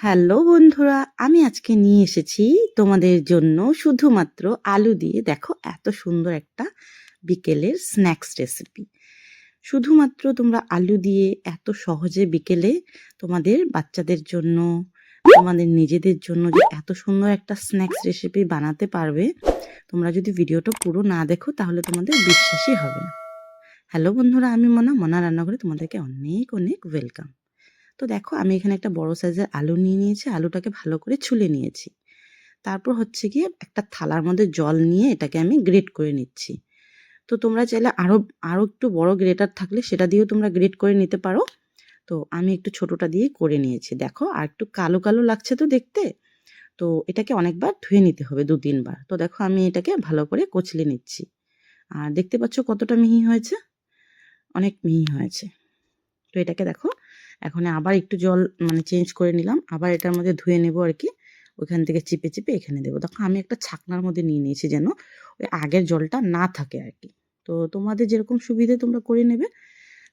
Hello বন্ধুরা, আমি আজকে নিয়ে এসেছি তোমাদের জন্য শুধুমাত্র আলু দিয়ে দেখো এত সুন্দর একটা বিকেলের স্ন্যাক্স রেসিপি। শুধুমাত্র তোমরা আলু দিয়ে এত সহজে বিকেলে তোমাদের বাচ্চাদের জন্য, তোমাদের নিজেদের জন্য যে এত সুন্দর একটা স্ন্যাক্স রেসিপি বানাতে পারবে, তোমরা যদি ভিডিওটা পুরো না দেখো তাহলে তোমাদের বিশ্বাসই হবে না। হ্যালো বন্ধুরা, আমি মনা রান্নাঘরে তোমাদেরকে অনেক অনেক ওয়েলকাম। তো দেখো আমি এখানে একটা বড় সাইজের আলু নিয়ে নিয়েছি, আলুটাকে ভালো করে ছুলে নিয়েছি। তারপর হচ্ছে গিয়ে একটা থালার মধ্যে জল নিয়ে এটাকে আমি গ্রেট করে নিচ্ছি। তো তোমরা চাইলে আরও আরও একটু বড় গ্রেটার থাকলে সেটা দিয়েও তোমরা গ্রেট করে নিতে পারো। তো আমি একটু ছোটোটা দিয়ে করে নিয়েছি। দেখো আর একটু কালো কালো লাগছে তো দেখতে, তো এটাকে অনেকবার ধুয়ে নিতে হবে 2-3 বার। তো দেখো আমি এটাকে ভালো করে কচলে নিচ্ছি। আর দেখতে পাচ্ছ কতটা মিহি হয়েছে, অনেক মিহি হয়েছে। তো এটাকে দেখো এখন আবার একটু জল চেঞ্জ করে নিলাম, আবার এটার মধ্যে ধুয়ে নেব আর কি। ওইখান থেকে চিপে চিপে এখানে দেবো। দেখো আমি একটা ছাকনার মধ্যে নিয়ে নিয়েছি যেন ওই আগের জলটা না থাকে আর কি। তো তোমাদের যেরকম সুবিধে তোমরা করে নেবে।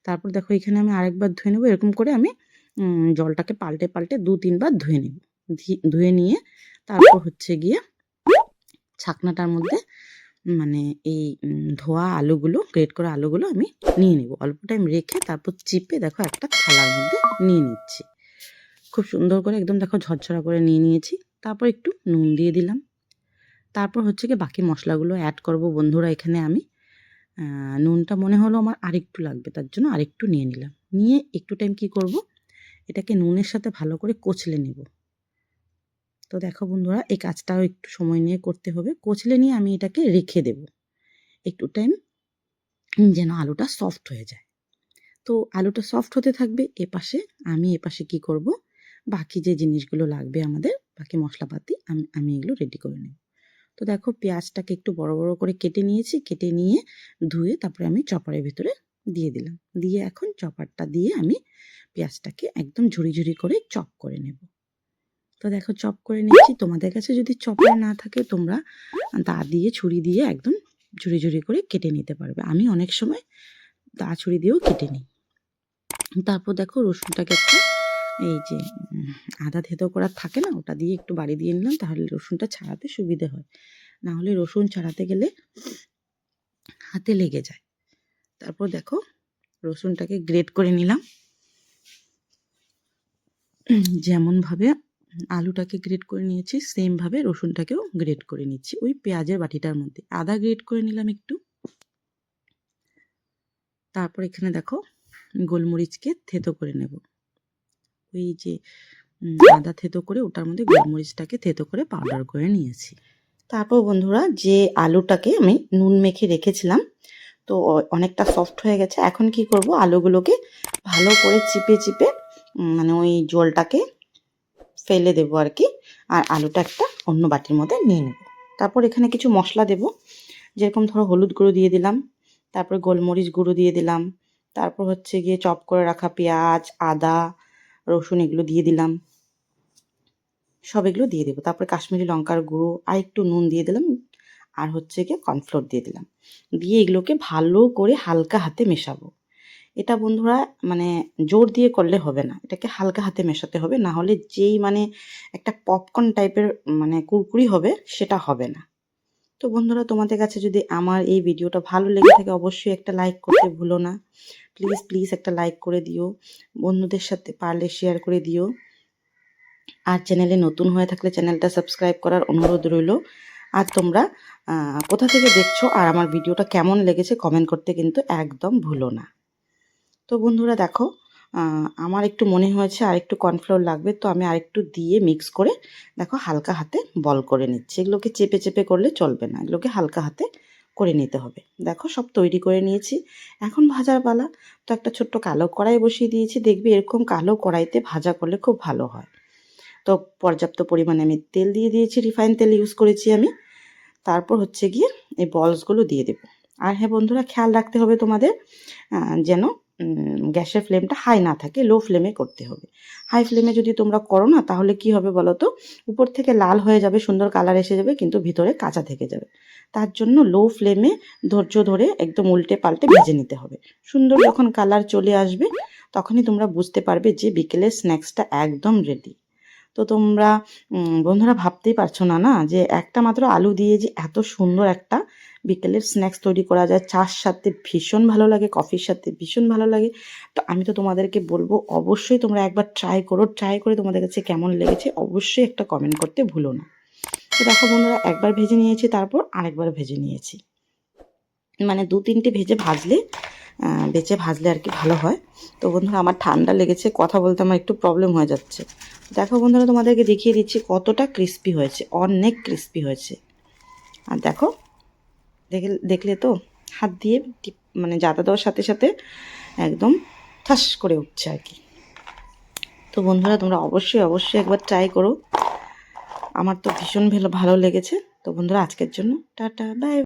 তারপর দেখো এখানে আমি আরেকবার ধুয়ে নেবো, এরকম করে আমি জলটাকে পাল্টে পাল্টে 2-3 বার ধুয়ে নেব। ধুয়ে নিয়ে তারপর হচ্ছে গিয়ে ছাকনাটার মধ্যে এই ধোয়া আলুগুলো, গ্রেট করা আলুগুলো আমি নিয়ে নেব। অল্প টাইম রেখে তারপর চিপে দেখো একটা থালার মধ্যে নিয়ে নিচ্ছি। খুব সুন্দর করে একদম দেখো ঝরঝরা করে নিয়ে নিয়েছি। তারপর একটু নুন দিয়ে দিলাম। তারপর হচ্ছে কি বাকি মশলাগুলো অ্যাড করব বন্ধুরা। এখানে আমি নুনটা মনে হলো আমার আরেকটু লাগবে, তার জন্য আরেকটু নিয়ে নিলাম। নিয়ে একটু টাইম কি করব, এটাকে নুনের সাথে ভালো করে কচলে নেব। তো দেখো বন্ধুরা এই কাজটাও একটু সময় নিয়ে করতে হবে। কচলে নিয়ে আমি এটাকে রেখে দেব একটু টাইম, যেন আলুটা সফট হয়ে যায়। তো আলুটা সফট হতে থাকবে। আমি এপাশে কি করব, বাকি যে জিনিসগুলো লাগবে আমাদের, বাকি মশলাপাতি আমি এগুলো রেডি করে নেব। তো দেখো পেঁয়াজটাকে একটু বড় বড় করে কেটে নিয়েছি, কেটে নিয়ে ধুয়ে তারপরে আমি চপারের ভিতরে দিয়ে দিলাম। দিয়ে এখন চপারটা দিয়ে আমি পেঁয়াজটাকে একদম ঝুরি ঝুরি করে চপ করে নেব। তো দেখো চপ করে নিচ্ছি। তোমাদের কাছে যদি চপার না থাকে তোমরা দা দিয়ে, ছুরি দিয়ে একদম ঝুরি ঝুরি করে কেটে নিতে পারবে। আমি অনেক সময় দা ছুরি দিয়েও কেটে নিই। তারপর দেখো রসুনটাকে একটা এই যে আদা থেতো করা থাকে না, ওটা দিয়ে একটু বাড়ি দিয়ে নিলাম, তাহলে রসুনটা ছাড়াতে সুবিধে হয়। না হলে রসুন ছাড়াতে গেলে হাতে লেগে যায়। তারপর দেখো রসুনটাকে গ্রেট করে নিলাম, যেমনভাবে আলুটাকে গ্রেট করে নিয়েছি সেমভাবে রসুনটাকেও গ্রেট করে নিচ্ছি ওই পেঁয়াজের বাটিটার মধ্যে। আদা গ্রেট করে নিলাম একটু। তারপর এখানে দেখো গোলমরিচকে থেতো করে নেব। ওই যে আদা থেতো করে ওটার মধ্যে গোলমরিচটাকে থেতো করে পাউডার করে নিয়েছি। তারপর বন্ধুরা যে আলুটাকে আমি নুন মেখে রেখেছিলাম, তো অনেকটা সফট হয়ে গেছে। এখন কি করব, আলুগুলোকে ভালো করে চিপে চিপে ওই জলটাকে ফেলে দেবো আর কি। আর আলুটা একটা অন্য বাটির মধ্যে নিয়ে নেব। তারপর এখানে কিছু মশলা দেব, যেরকম ধরো হলুদ গুঁড়ো দিয়ে দিলাম, তারপর গোলমরিচ গুঁড়ো দিয়ে দিলাম, তারপর হচ্ছে গিয়ে চপ করে রাখা পেঁয়াজ, আদা, রসুন এগুলো দিয়ে দিলাম। সব এগুলো দিয়ে দেবো। তারপরে কাশ্মীরি লঙ্কার গুঁড়ো আর একটু নুন দিয়ে দিলাম, আর হচ্ছে গিয়ে কর্নফ্লোর দিয়ে দিলাম। দিয়ে এগুলোকে ভালো করে হালকা হাতে মেশাবো। এটা বন্ধুরা জোর দিয়ে করলে হবে না, এটাকে হালকা হাতে মেশাতে হবে, না হলে যেই একটা পপকর্ন টাইপের কুরকুরি হবে সেটা হবে না। তো বন্ধুরা তোমাদের কাছে যদি আমার এই ভিডিওটা ভালো লেগে থাকে অবশ্যই একটা লাইক করতে ভুলো না। প্লিজ প্লিজ একটা লাইক করে দিও, বন্ধুদের সাথে পারলে শেয়ার করে দিও। আর চ্যানেলে নতুন হয়ে থাকলে চ্যানেলটা সাবস্ক্রাইব করার অনুরোধ রইল। আর তোমরা কোথা থেকে দেখছো আর আমার ভিডিওটা কেমন লেগেছে কমেন্ট করতে কিন্তু একদম ভুলো না। তো বন্ধুরা দেখো আমার একটু মনে হয়েছে আর একটু কর্নফ্লোর লাগবে, তো আমি আরেকটু দিয়ে মিক্স করে দেখো হালকা হাতে বল করে নিচ্ছি। এগুলোকে চেপে চেপে করলে চলবে না, এগুলোকে হালকা হাতে করে নিতে হবে। দেখো সব তৈরি করে নিয়েছি, এখন ভাজার পালা। তো একটা ছোট্ট কালো কড়াই বসিয়ে দিয়েছি। দেখবি এরকম কালো কড়াইতে ভাজা করলে খুব ভালো হয়। তো পর্যাপ্ত পরিমাণে আমি তেল দিয়ে দিয়েছি, রিফাইন তেল ইউজ করেছি আমি। তারপর হচ্ছে গিয়ে এই বলসগুলো দিয়ে দেবো। আর হ্যাঁ বন্ধুরা, খেয়াল রাখতে হবে তোমাদের যেন গ্যাসের ফ্লেমটা হাই না থাকে, লো ফ্লেমে করতে হবে। হাই ফ্লেমে যদি তোমরা করো না তাহলে কি হবে বলো তো, উপর থেকে লাল হয়ে যাবে, সুন্দর কালার এসে যাবে, কিন্তু ভিতরে কাঁচা থেকে যাবে। তার জন্য লো ফ্লেমে ধৈর্য ধরে একদম উল্টে পাল্টে ভেজে নিতে হবে। সুন্দর যখন কালার চলে আসবে তখনই তোমরা বুঝতে পারবে যে বিকেলের স্ন্যাক্সটা একদম রেডি। তো তোমরা বন্ধুরা ভাবতেই পারছো না না যে একটা মাত্র আলু দিয়ে যে এত সুন্দর একটা বিকেলের স্ন্যাক্স তৈরি করা যায়। চার সাথে ভীষণ ভালো লাগে, কফির সাথে ভীষণ ভালো লাগে। তো আমি তো তোমাদেরকে বলবো অবশ্যই তোমরা একবার ট্রাই করো, ট্রাই করে তোমাদের কাছে কেমন লেগেছে অবশ্যই একটা কমেন্ট করতে ভুলো না। তো দেখো বন্ধুরা, একবার ভেজে নিয়েছি, তারপর আরেকবার ভেজে নিয়েছি, মানে 2-3টে ভাজলে আর কি ভালো হয়। তো বন্ধুরা আমার ঠান্ডা লেগেছে, কথা বলতে আমার একটু প্রবলেম হয়ে যাচ্ছে। দেখো বন্ধুরা, তোমাদেরকে দেখিয়ে দিচ্ছি কতটা ক্রিস্পি হয়েছে, অনেক ক্রিস্পি হয়েছে। আর দেখো, দেখলে তো হাত দিয়ে মানে জাতা দেওয়ার সাথে সাথে একদম ঠাস করে উঠছে আর কি। তো বন্ধুরা তোমরা অবশ্যই একবার ট্রাই করো, আমার তো ভীষণ ভালো লেগেছে। তো বন্ধুরা আজকের জন্য টাটা, বাই।